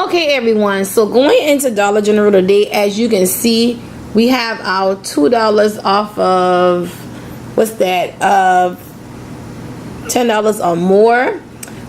Okay, everyone, so going into Dollar General today, as you can see, we have our $2 off of, what's that, $10 or more.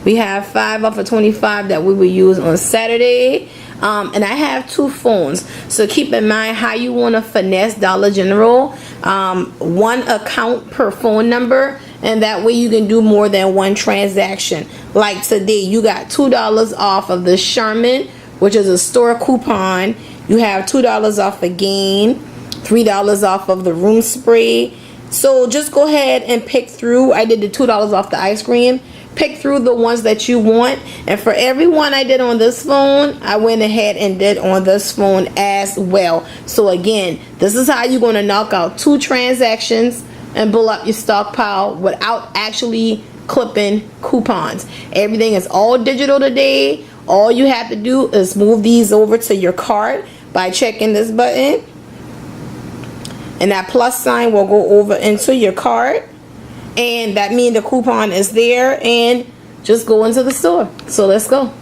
We have 5 off of 25 that we will use on Saturday. And I have 2 phones, so keep in mind how you want to finesse Dollar General. 1 account per phone number, and that way you can do more than 1 transaction. Like today, you got $2 off of the Sherman, which is a store coupon. You have $2 off of Gain, $3 off of the room spray. So just go ahead and pick through. I did the $2 off the ice cream. Pick through the ones that you want, and for every one I did on this phone, I went ahead and did on this phone as well. So again, this is how you're going to knock out 2 transactions and build up your stockpile without actually clipping coupons. Everything is all digital today. All you have to do is move these over to your cart by checking this button, and that plus sign will go over into your cart. And that means the coupon is there, and just go into the store. So let's go.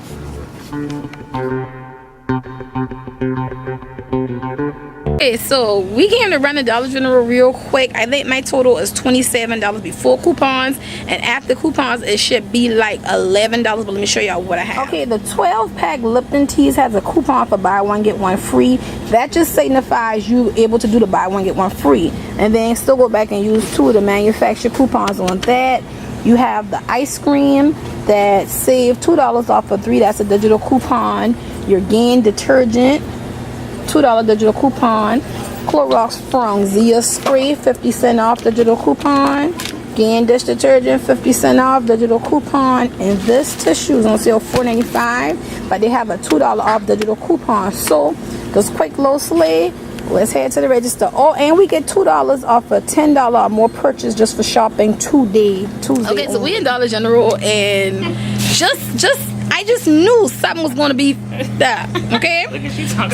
Okay, so we came to run the Dollar General real quick. I think my total is $27 before coupons, and after coupons it should be like $11. But let me show y'all what I have. Okay, the 12-pack Lipton teas has a coupon for buy one get one free. That just signifies you able to do the buy one get one free, and then still go back and use 2 of the manufacturer coupons on that. You have the ice cream that saved $2 off for 3. That's a digital coupon. Your Gain detergent, $2 digital coupon. Clorox Frangzia spray, 50 cents off digital coupon. Gain dish detergent, 50 cents off digital coupon. And this tissue is on sale $4.95, but they have a $2 off digital coupon. So this quick low sleigh, let's head to the register. Oh, and we get $2 off a $10 or more purchase just for shopping Tuesday. Okay, so we in Dollar General, and I just knew something was going to be there. Okay.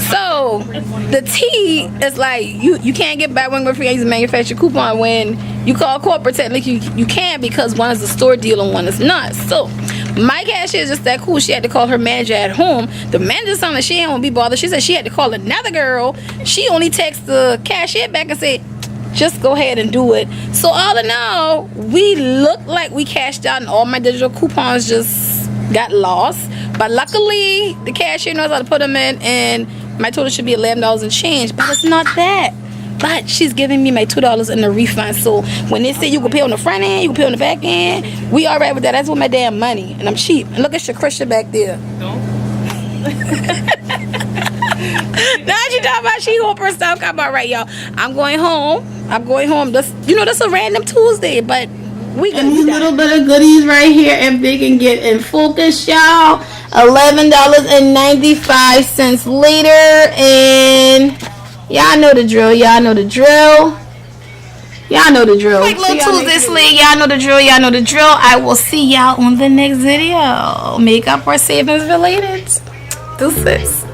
So the tea is like you can't get buy one get free using manufacturer coupon. When you call corporate, technically you can, because one is a store deal and one is not. So my cashier is just that cool. She had to call her manager at home. The manager sounded like she won't be bothered. She said she had to call another girl. She only texted the cashier back and said, just go ahead and do it. So all in all, we look like we cashed out, and all my digital coupons just got lost. But luckily the cashier knows how to put them in, and my total should be $11 and change. But it's not that. But she's giving me my $2 in the refund. So when they say you can pay on the front end, you can pay on the back end, we all right with that. That's with my damn money, and I'm cheap. And look at Shakrisha back there. Now she talking about she hope her stuff come out right, y'all. I'm going home. This, this a random Tuesday, but we got these little bit of goodies right here, and they can get in focus, y'all. $11.95 later, and y'all know the drill. Like little Tuesday sleigh, y'all know the drill. I will see y'all on the next video. Makeup or savings related. Deuces.